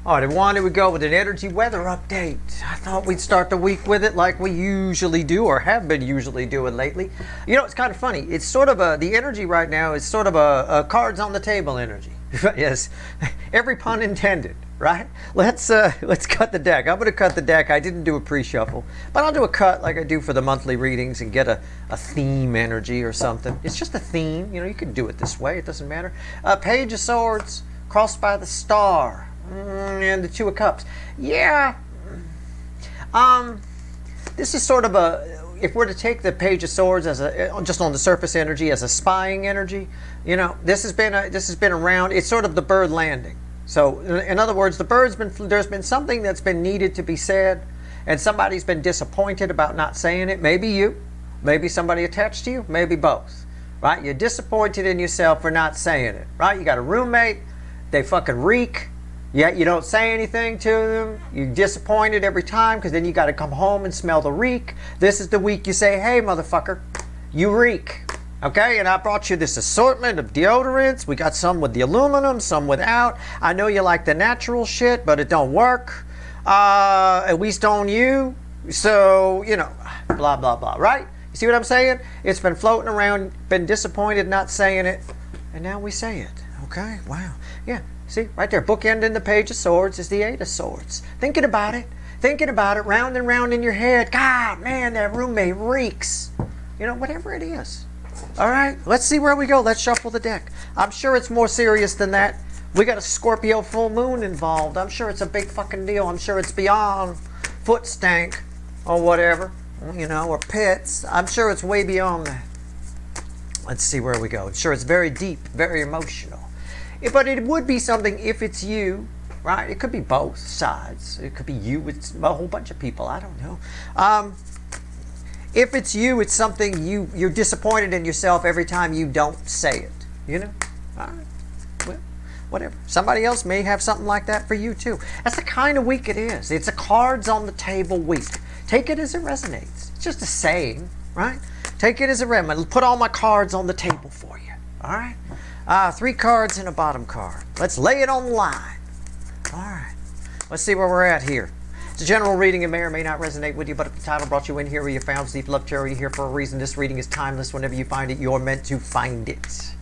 All right, and we go with an energy weather update. I thought we'd start the week with it like we usually do, or have been usually doing lately. You know, it's kind of funny. It's sort of the energy right now is sort of a cards on the table energy. Yes, every pun intended, right? Let's cut the deck. I'm going to cut the deck. I didn't do a pre-shuffle, but I'll do a cut like I do for the monthly readings and get a theme energy or something. It's just a theme. You know, you can do it this way. It doesn't matter. Page of Swords, crossed by the star. And the Two of Cups. Yeah. This is sort of if we're to take the Page of Swords as just on the surface energy as a spying energy, you know, this has been around. It's sort of the bird landing. So in other words, there's been something that's been needed to be said, and somebody's been disappointed about not saying it. Maybe you, maybe somebody attached to you, maybe both. Right? You're disappointed in yourself for not saying it. Right? You got a roommate, they fucking reek. Yet you don't say anything to them. You're disappointed every time because then you got to come home and smell the reek. This is the week you say, hey, motherfucker, you reek. Okay, and I brought you this assortment of deodorants. We got some with the aluminum, some without. I know you like the natural shit, but it don't work. At least on you. So, you know, blah, blah, blah, right? You see what I'm saying? It's been floating around, been disappointed not saying it, and now we say it. Okay, wow. Yeah. See, right there, bookending the Page of Swords is the Eight of Swords. Thinking about it, round and round in your head. God, man, that roommate reeks. You know, whatever it is. All right, let's see where we go. Let's shuffle the deck. I'm sure it's more serious than that. We got a Scorpio full moon involved. I'm sure it's a big fucking deal. I'm sure it's beyond foot stank or whatever, you know, or pits. I'm sure it's way beyond that. Let's see where we go. I'm sure it's very deep, very emotional. But it would be something if it's you, right? It could be both sides. It could be you with a whole bunch of people. I don't know. If it's you, it's something you're disappointed in yourself every time you don't say it. You know? All right. Well, whatever. Somebody else may have something like that for you too. That's the kind of week it is. It's a cards on the table week. Take it as it resonates. It's just a saying, right? Take it as it resonates. Put all my cards on the table for you. All right? 3 cards and a bottom card. Let's lay it on the line. All right. Let's see where we're at here. It's a general reading. It may or may not resonate with you, but if the title brought you in here where you found deep love tarot, you're here for a reason. This reading is timeless. Whenever you find it, you're meant to find it.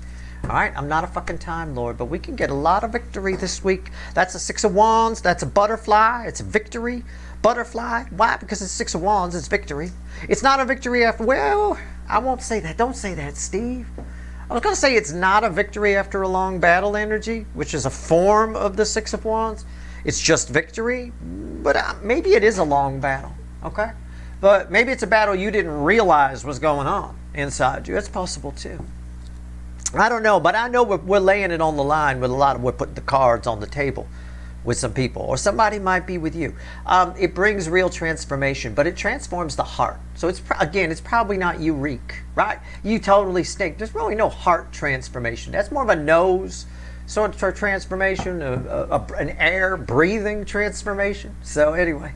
All right? I'm not a fucking Time Lord, but we can get a lot of victory this week. That's a 6 of Wands. That's a butterfly. It's a victory. Butterfly. Why? Because it's 6 of Wands. It's victory. It's not a victory after... Well, I won't say that. Don't say that, Steve. I was going to say it's not a victory after a long battle energy, which is a form of the 6 of Wands. It's just victory, but maybe it is a long battle, okay? But maybe it's a battle you didn't realize was going on inside you. That's possible too. I don't know, but I know we're laying it on the line with we're putting the cards on the table with some people, or somebody might be with you. It brings real transformation, but it transforms the heart. So it's probably not you reek, right? You totally stink. There's really no heart transformation. That's more of a nose sort of transformation, an air breathing transformation. So anyway,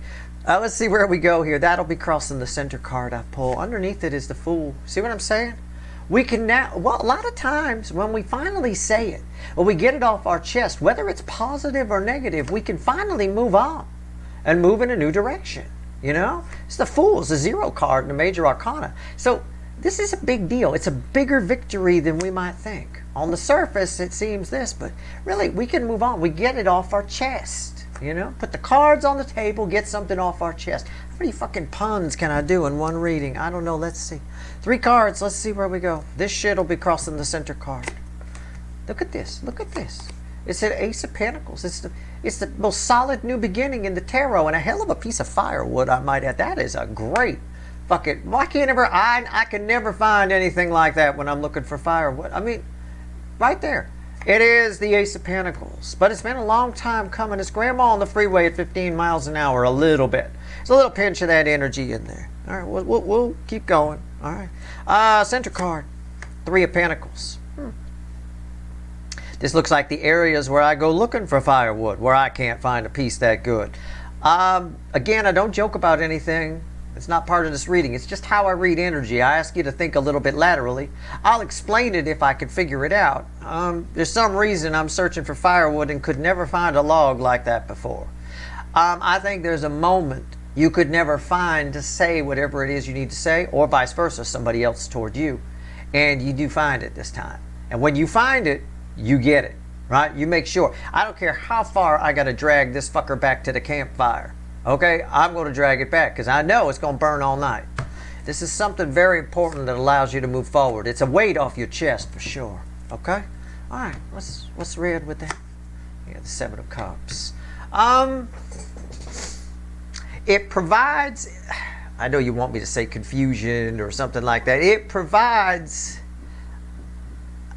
let's see where we go here. That'll be crossing the center card I pull. Underneath it is the Fool. See what I'm saying? We can now, well, a lot of times when we finally say it, or we get it off our chest, whether it's positive or negative, we can finally move on and move in a new direction. You know? It's the Fool. It's a 0 card in the Major Arcana. So this is a big deal. It's a bigger victory than we might think. On the surface, it seems this, but really, we can move on. We get it off our chest. You know? Put the cards on the table, get something off our chest. How many fucking puns can I do in one reading? I don't know. Let's see. 3 cards. Let's see where we go. This shit will be crossing the center card. Look at this. Look at this. It's an Ace of Pentacles. It's the most solid new beginning in the tarot, and a hell of a piece of firewood, I might add. That is a great fucking... Why can't I can never find anything like that when I'm looking for firewood. I mean, right there. It is the Ace of Pentacles, but it's been a long time coming. It's grandma on the freeway at 15 miles an hour a little bit. There's a little pinch of that energy in there. All right, we'll keep going. All right. Center card, 3 of Pentacles. This looks like the areas where I go looking for firewood, where I can't find a piece that good. Again, I don't joke about anything It's not part of this reading. It's just how I read energy. I ask you to think a little bit laterally. I'll explain it if I can figure it out. There's some reason I'm searching for firewood and could never find a log like that before. I think there's a moment you could never find to say whatever it is you need to say, or vice versa, somebody else toward you. And you do find it this time. And when you find it, you get it, right? You make sure. I don't care how far I got to drag this fucker back to the campfire. Okay? I'm going to drag it back because I know it's going to burn all night. This is something very important that allows you to move forward. It's a weight off your chest for sure. Okay? All right. What's red with that? Yeah, the Seven of Cups. It provides, I know you want me to say confusion or something like that. It provides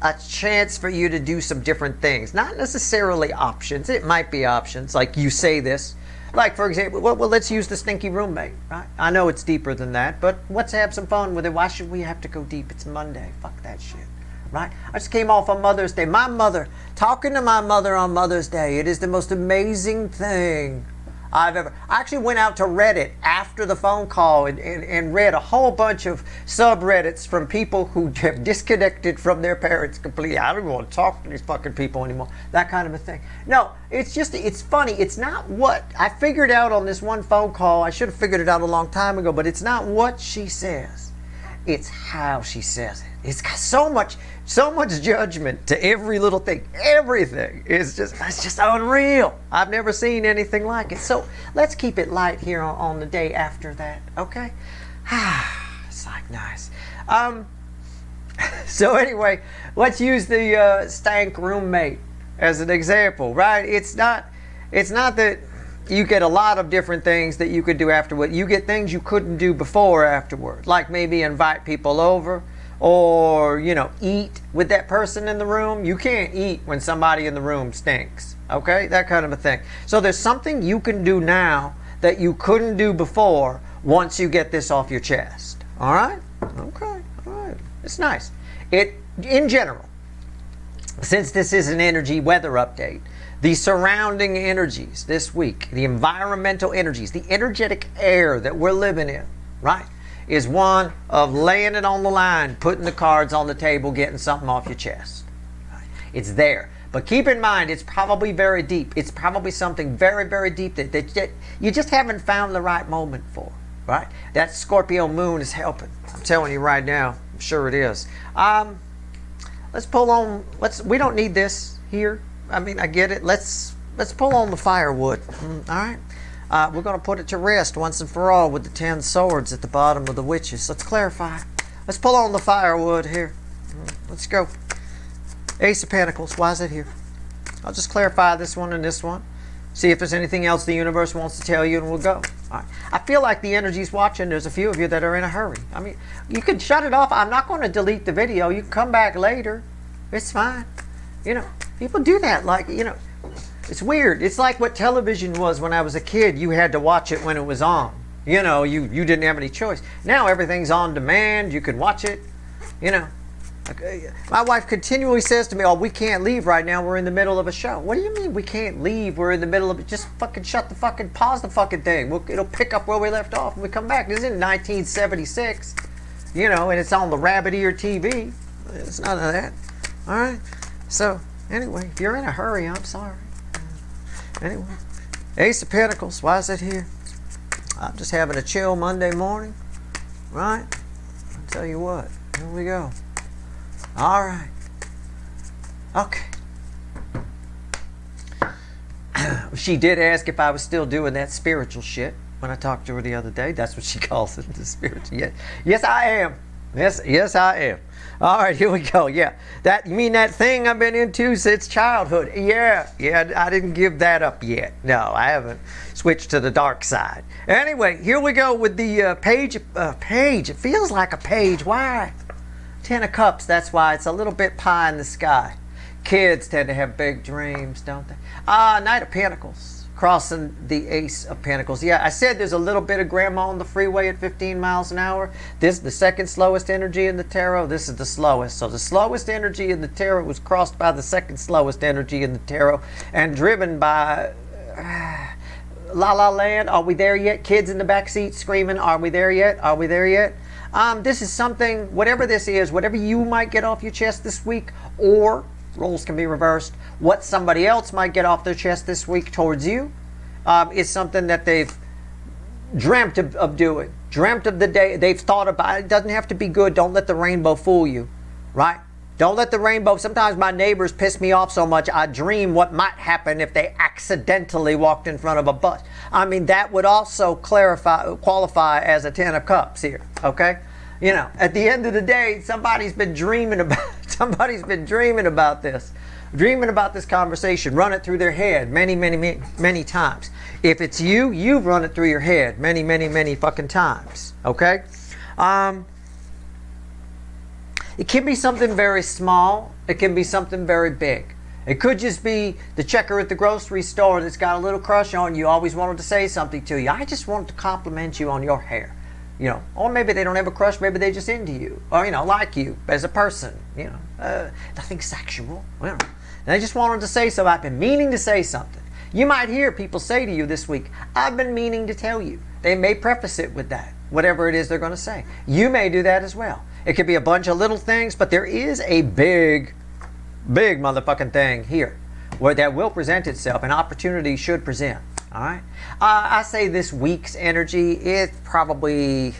a chance for you to do some different things. Not necessarily options. It might be options, like you say this. Like, for example, well, let's use the stinky roommate, right? I know it's deeper than that, but let's have some fun with it. Why should we have to go deep? It's Monday. Fuck that shit, right? I just came off on Mother's Day. My mother, talking to my mother on Mother's Day, it is the most amazing thing I've ever. I actually went out to Reddit after the phone call and read a whole bunch of subreddits from people who have disconnected from their parents completely. I don't even want to talk to these fucking people anymore. That kind of a thing. No, it's just, it's funny. It's not what I figured out on this one phone call. I should have figured it out a long time ago, but it's not what she says. It's how she says it. It's got so much judgment to every little thing. Everything is just, it's just unreal. I've never seen anything like it. So let's keep it light here on the day after that, okay? It's like nice. So anyway, let's use the stank roommate as an example, right? It's not that you get a lot of different things that you could do afterward. You get things you couldn't do before or afterward, like maybe invite people over or, you know, eat with that person in the room. You can't eat when somebody in the room stinks, okay? That kind of a thing. So there's something you can do now that you couldn't do before once you get this off your chest, all right? Okay, all right. It's nice. In general, since this is an energy weather update, the surrounding energies this week, the environmental energies, the energetic air that we're living in, right, is one of laying it on the line, putting the cards on the table, getting something off your chest. Right? It's there. But keep in mind, it's probably very deep. It's probably something very, very deep that you just haven't found the right moment for, right? That Scorpio moon is helping. I'm telling you right now. I'm sure it is. Let's pull on, we don't need this here. I mean, I get it. Let's pull on the firewood. All right. We're going to put it to rest once and for all with the 10 swords at the bottom of the witches. Let's clarify. Let's pull on the firewood here. Let's go. Ace of Pentacles. Why is it here? I'll just clarify this one and this one. See if there's anything else the universe wants to tell you, and we'll go. All right. I feel like the energy's watching. There's a few of you that are in a hurry. I mean, you can shut it off. I'm not going to delete the video. You can come back later. It's fine. You know, people do that. Like, you know, it's weird. It's like what television was when I was a kid. You had to watch it when it was on. You know, you didn't have any choice. Now everything's on demand. You can watch it. You know, my wife continually says to me, "Oh, we can't leave right now. We're in the middle of a show." What do you mean we can't leave? We're in the middle of it. Just fucking pause the fucking thing. It'll pick up where we left off when we come back. This isn't 1976, you know, and it's on the rabbit ear TV. It's none of that. All right. So anyway, if you're in a hurry, I'm sorry. Anyway, Ace of Pentacles. Why is it here? I'm just having a chill Monday morning, right? I'll tell you what. Here we go. All right. Okay. She did ask if I was still doing that spiritual shit when I talked to her the other day. That's what she calls it, the spiritual. Yes, I am. Yes, I am. All right, here we go. Yeah, you mean that thing I've been into since childhood? Yeah, I didn't give that up yet. No, I haven't switched to the dark side. Anyway, here we go with the page. It feels like a page. Why? 10 of Cups. That's why it's a little bit pie in the sky. Kids tend to have big dreams, don't they? Knight of Pentacles. Crossing the Ace of Pentacles. Yeah, I said there's a little bit of grandma on the freeway at 15 miles an hour. This is the second slowest energy in the tarot. This is the slowest. So the slowest energy in the tarot was crossed by the second slowest energy in the tarot and driven by La La Land? Are we there yet? Kids in the back seat screaming, are we there yet? Are we there yet? This is something, whatever this is, whatever you might get off your chest this week, or roles can be reversed, what somebody else might get off their chest this week towards you, is something that they've dreamt of doing, dreamt of the day, they've thought about it. It doesn't have to be good. Don't let the rainbow fool you, right? Don't let the rainbow, sometimes my neighbors piss me off so much, I dream what might happen if they accidentally walked in front of a bus. I mean, that would also qualify as a 10 of cups here, okay? You know, at the end of the day, somebody's been dreaming about this. Dreaming about this conversation, run it through their head many times. If it's you, you've run it through your head many fucking times, okay? It can be something very small. It can be something very big. It could just be the checker at the grocery store that's got a little crush on you, always wanted to say something to you. I just wanted to compliment you on your hair. You know, or maybe they don't have a crush, maybe they're just into you, or, you know, like you as a person, you know, nothing sexual. You know. And I just wanted to say so. I've been meaning to say something. You might hear people say to you this week, I've been meaning to tell you. They may preface it with that, whatever it is they're going to say. You may do that as well. It could be a bunch of little things, but there is a big motherfucking thing here where that will present itself. An opportunity should present. All right. I say this week's energy, it'll probably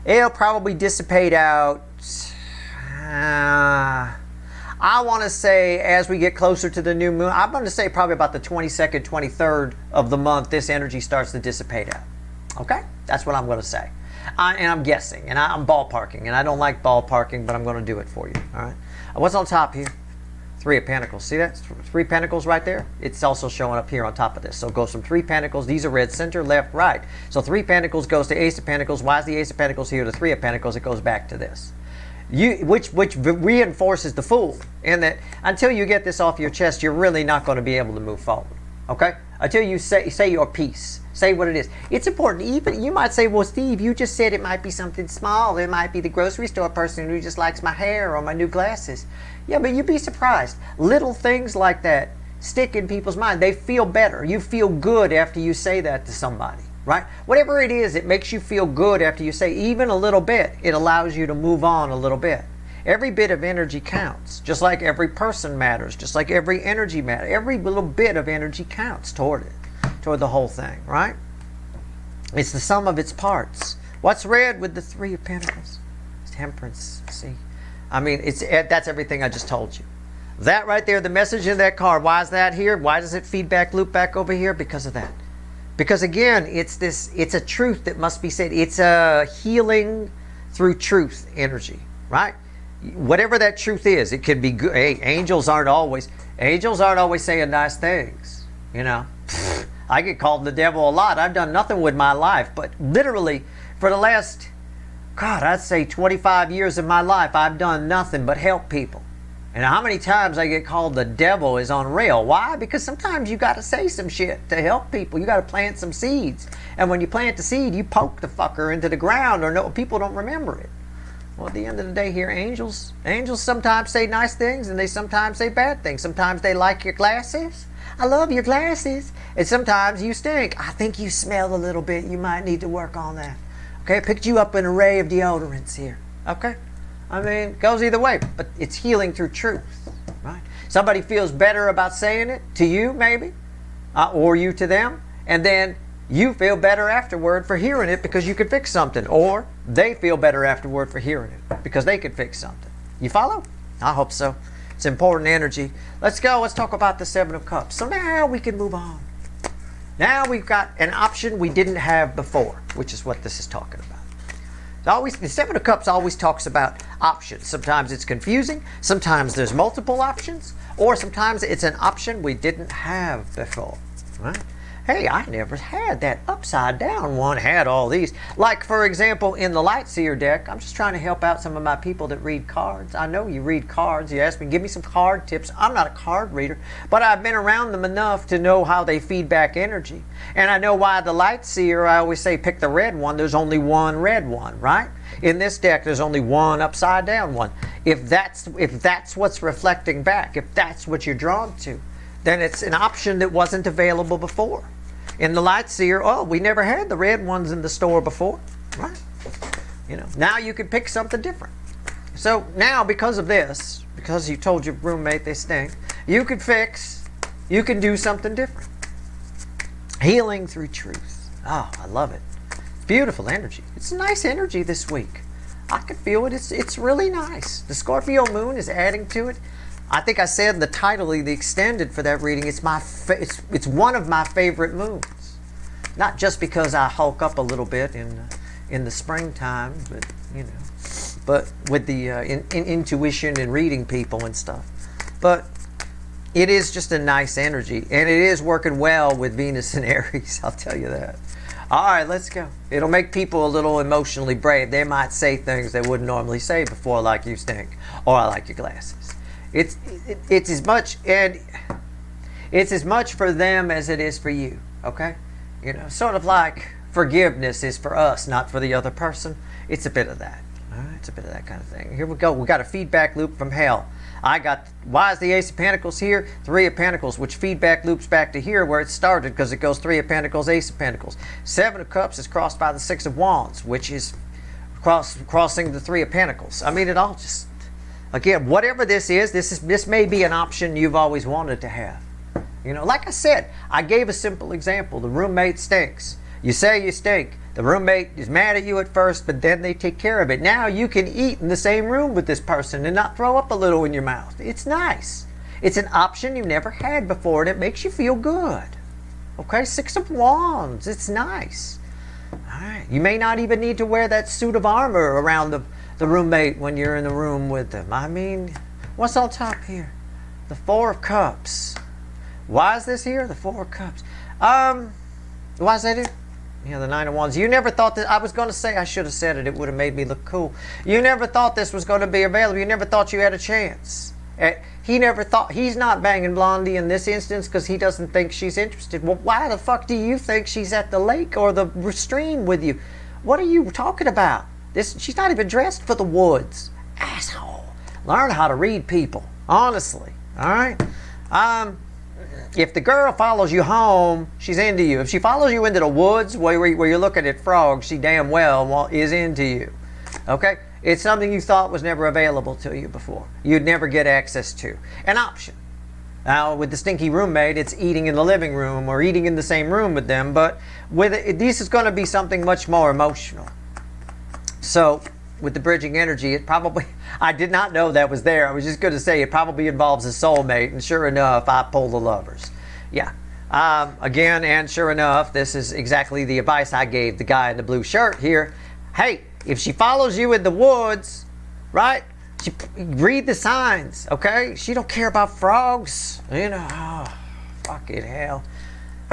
dissipate out. I want to say as we get closer to the new moon, I'm going to say probably about the 22nd, 23rd of the month, this energy starts to dissipate out. Okay? That's what I'm going to say. And I'm guessing, and I'm ballparking, and I don't like ballparking, but I'm going to do it for you. All right? What's on top here? 3 of Pentacles. See that? 3 Pentacles right there? It's also showing up here on top of this. So it goes from 3 Pentacles. These are red, center, left, right. So 3 Pentacles goes to Ace of Pentacles. Why is the Ace of Pentacles here to 3 of Pentacles? It goes back to this. Which reinforces the Fool. In that until you get this off your chest, you're really not going to be able to move forward. Okay? Until you say your piece. Say what it is. It's important. Even you might say, well, Steve, you just said it might be something small. It might be the grocery store person who just likes my hair or my new glasses. Yeah, but you'd be surprised. Little things like that stick in people's mind. They feel better. You feel good after you say that to somebody, right? Whatever it is, it makes you feel good after you say even a little bit. It allows you to move on a little bit. Every bit of energy counts, just like every person matters, just like every energy matters. Every little bit of energy counts toward it, toward the whole thing, right? It's the sum of its parts. What's red with the 3 of Pentacles? Temperance, see? I mean, that's everything I just told you. That right there, the message in that card, why is that here? Why does it feedback loop back over here? Because of that. Because again, it's a truth that must be said. It's a healing through truth energy, right? Whatever that truth is, it can be good. Hey, angels aren't always saying nice things, you know. I get called the devil a lot. I've done nothing with my life, but literally for the last, God, I'd say 25 years of my life, I've done nothing but help people. And how many times I get called the devil is unreal. Why? Because sometimes you got to say some shit to help people. You got to plant some seeds. And when you plant the seed, you poke the fucker into the ground, or no, people don't remember it. Well, at the end of the day here, angels sometimes say nice things, and they sometimes say bad things. Sometimes they like your glasses. I love your glasses. And sometimes you stink. I think you smell a little bit. You might need to work on that. Okay, I picked you up an array of deodorants here. Okay? I mean, it goes either way, but it's healing through truth, right? Somebody feels better about saying it to you, maybe, or you to them, and then you feel better afterward for hearing it because you could fix something, or they feel better afterward for hearing it because they could fix something. You follow? I hope so. It's important energy. Let's go. Let's talk about the 7 of Cups. So now we can move on. Now we've got an option we didn't have before, which is what this is talking about. The 7 of Cups always talks about options. Sometimes it's confusing. Sometimes there's multiple options. Or sometimes it's an option we didn't have before. Right? Hey, I never had that upside down one. Had all these. Like, for example, in the Light Seer deck, I'm just trying to help out some of my people that read cards. I know you read cards. You ask me, give me some card tips. I'm not a card reader, but I've been around them enough to know how they feedback energy. And I know why the Light Seer, I always say pick the red one. There's only one red one, right? In this deck, there's only one upside down one. If that's what's reflecting back, if that's what you're drawn to, then it's an option that wasn't available before. In the light seer, oh, we never had the red ones in the store before, right? You know, now you can pick something different. So now, because of this, because you told your roommate they stink, you can do something different. Healing through truth. Oh, I love it. It's beautiful energy. It's nice energy this week. I can feel it. It's really nice. The Scorpio moon is adding to it. I think I said in the title, the extended for that reading, it's one of my favorite moons. Not just because I hulk up a little bit in the springtime, but you know, but with the intuition and reading people and stuff. But it is just a nice energy, and it is working well with Venus and Aries. I'll tell you that. All right, let's go. It'll make people a little emotionally brave. They might say things they wouldn't normally say before, like "you stink" or "I like your glasses." It's as much for them as it is for you. Okay, you know, sort of like forgiveness is for us, not for the other person. It's a bit of that. All right, it's a bit of that kind of thing. Here we go. We got a feedback loop from hell. Why is the Ace of Pentacles here? Three of Pentacles, which feedback loops back to here where it started, because it goes Three of Pentacles, Ace of Pentacles. Seven of Cups is crossed by the Six of Wands, which is crossing the Three of Pentacles. I mean, it all just, again, whatever this is, this may be an option you've always wanted to have. You know, like I said, I gave a simple example. The roommate stinks. You say you stink. The roommate is mad at you at first, but then they take care of it. Now you can eat in the same room with this person and not throw up a little in your mouth. It's nice. It's an option you've never had before, and it makes you feel good. Okay, Six of Wands. It's nice. All right. You may not even need to wear that suit of armor around the roommate when you're in the room with them. I mean, what's on top here? The Four of Cups. Why is this here? The Four of Cups. Why is that here? Yeah, the Nine of Wands. You never thought that. I was going to say, I should have said it. It would have made me look cool. You never thought this was going to be available. You never thought you had a chance. He never thought. He's not banging Blondie in this instance because he doesn't think she's interested. Well, why the fuck do you think she's at the lake or the stream with you? What are you talking about? She's not even dressed for the woods. Asshole. Learn how to read people. Honestly. All right? If the girl follows you home, she's into you. If she follows you into the woods where you're looking at frogs, she damn well is into you. Okay? It's something you thought was never available to you before. You'd never get access to. An option. Now, with the stinky roommate, it's eating in the living room or eating in the same room with them, but this is going to be something much more emotional. So, with the bridging energy, I did not know that was there. I was just going to say it probably involves a soulmate, and sure enough, I pull the Lovers. Yeah. Again, and sure enough, this is exactly the advice I gave the guy in the blue shirt here. Hey, if she follows you in the woods, right, read the signs, okay? She don't care about frogs. You know, oh, fucking hell.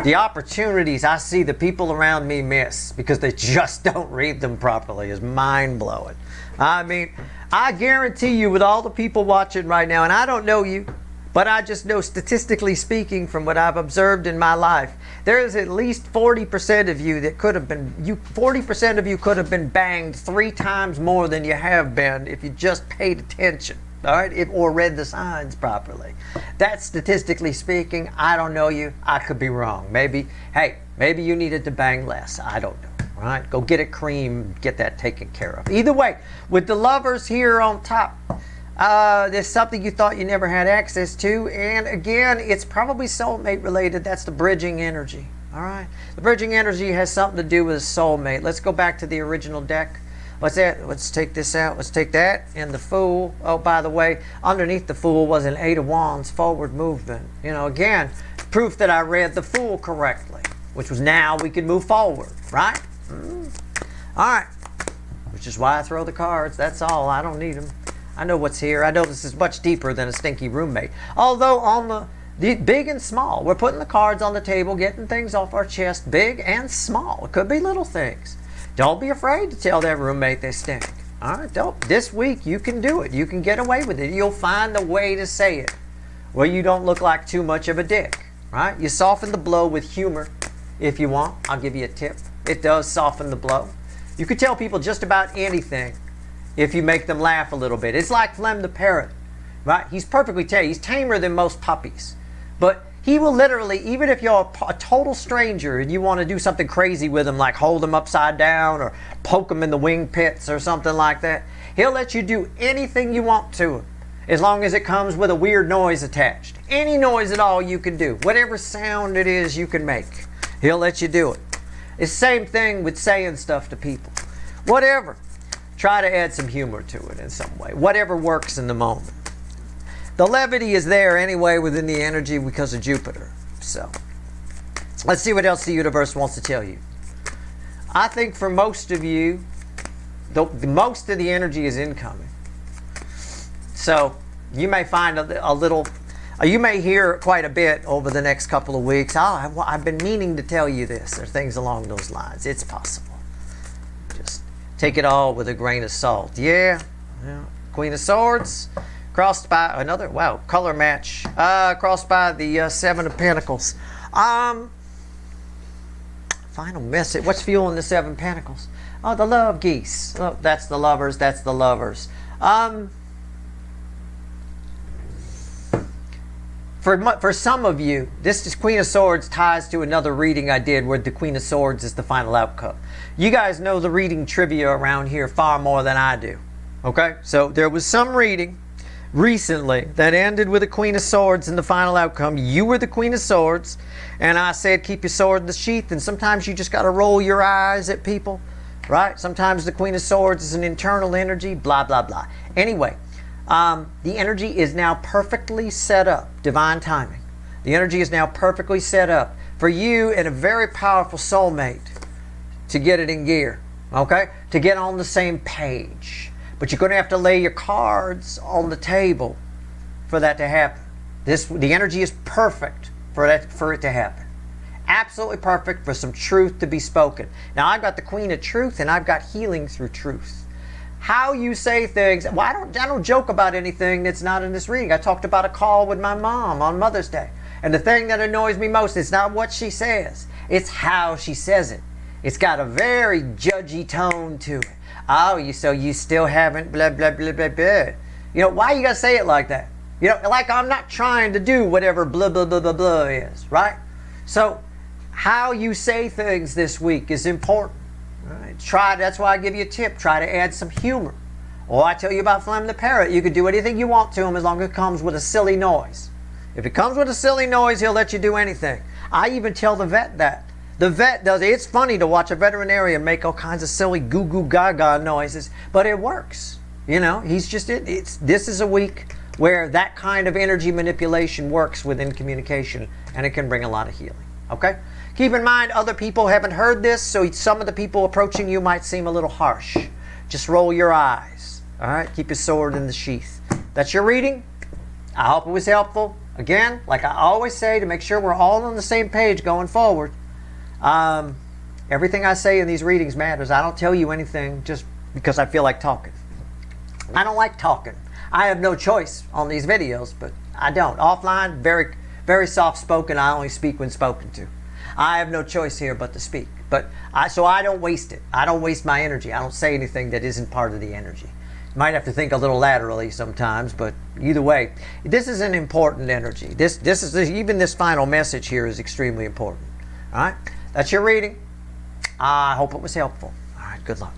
The opportunities I see the people around me miss because they just don't read them properly is mind-blowing. I mean, I guarantee you with all the people watching right now, and I don't know you, but I just know statistically speaking from what I've observed in my life, there is at least 40% of you that could have been, 40% of you could have been banged 3 times more than you have been if you just paid attention. All right, or read the signs properly. That's statistically speaking. I don't know you. I could be wrong. Maybe you needed to bang less. I don't know. All right, go get a cream. Get that taken care of. Either way, with the Lovers here on top, there's something you thought you never had access to, and again, it's probably soulmate related. That's the bridging energy. All right, the bridging energy has something to do with a soulmate. Let's go back to the original deck. What's that? Let's take this out. Let's take that and the Fool. Oh, by the way, underneath the Fool was an Eight of Wands, forward movement. You know, again, proof that I read the Fool correctly, which was now we can move forward, right? All right. Which is why I throw the cards. That's all. I don't need them. I know what's here. I know this is much deeper than a stinky roommate. Although on the big and small, we're putting the cards on the table, getting things off our chest, big and small. It could be little things. Don't be afraid to tell that roommate they stink. All right, don't. This week you can do it. You can get away with it. You'll find a way to say it where you don't look like too much of a dick. Right? You soften the blow with humor if you want. I'll give you a tip. It does soften the blow. You could tell people just about anything if you make them laugh a little bit. It's like Flem the parrot. Right? He's perfectly tame. He's tamer than most puppies. But He will literally, even if you're a total stranger and you want to do something crazy with him, like hold him upside down or poke him in the wing pits or something like that, he'll let you do anything you want to him, as long as it comes with a weird noise attached. Any noise at all you can do, whatever sound it is you can make, he'll let you do it. It's the same thing with saying stuff to people. Whatever. Try to add some humor to it in some way. Whatever works in the moment. The levity is there anyway within the energy because of Jupiter. So, let's see what else the universe wants to tell you. I think for most of you, most of the energy is incoming. So, you may find a little, you may hear quite a bit over the next couple of weeks. Oh, I've been meaning to tell you this, or things along those lines. It's possible. Just take it all with a grain of salt. Yeah. Queen of Swords. Crossed by another, wow, color match. Crossed by the Seven of Pentacles. Final message. What's fueling the Seven Pentacles? Oh, the love geese. Oh, that's the lovers. That's the lovers. For some of you, this Queen of Swords ties to another reading I did where the Queen of Swords is the final outcome. You guys know the reading trivia around here far more than I do. Okay? So there was some reading recently that ended with the Queen of Swords in the final outcome. You were the Queen of Swords, and I said keep your sword in the sheath, and sometimes you just got to roll your eyes at people, right? Sometimes the Queen of Swords is an internal energy, blah, blah, blah. Anyway, the energy is now perfectly set up, divine timing. The energy is now perfectly set up for you and a very powerful soulmate to get it in gear, okay? To get on the same page. But you're going to have to lay your cards on the table for that to happen. The energy is perfect for it to happen. Absolutely perfect for some truth to be spoken. Now, I've got the Queen of Truth, and I've got healing through truth. How you say things. Well, I don't joke about anything that's not in this reading. I talked about a call with my mom on Mother's Day. And the thing that annoys me most is not what she says. It's how she says it. It's got a very judgy tone to it. Oh, so you still haven't blah, blah, blah, blah, blah. You know, why you got to say it like that? You know, like I'm not trying to do whatever blah, blah, blah, blah, blah is, right? So, how you say things this week is important. Right? That's why I give you a tip. Try to add some humor. Or I tell you about Flem the Parrot. You can do anything you want to him as long as it comes with a silly noise. If it comes with a silly noise, he'll let you do anything. I even tell the vet that. The vet does it. It's funny to watch a veterinarian make all kinds of silly goo goo gaga noises, but it works. You know, this is a week where that kind of energy manipulation works within communication, and it can bring a lot of healing. Okay? Keep in mind, other people haven't heard this, so some of the people approaching you might seem a little harsh. Just roll your eyes. All right? Keep your sword in the sheath. That's your reading. I hope it was helpful. Again, like I always say, to make sure we're all on the same page going forward. Everything I say in these readings matters. I don't tell you anything just because I feel like talking. I don't like talking. I have no choice on these videos, but I don't. Offline, very, very soft-spoken. I only speak when spoken to. I have no choice here but to speak. So I don't waste it. I don't waste my energy. I don't say anything that isn't part of the energy. You might have to think a little laterally sometimes, but either way, this is an important energy. Even this final message here is extremely important. All right? That's your reading. I hope it was helpful. All right, good luck.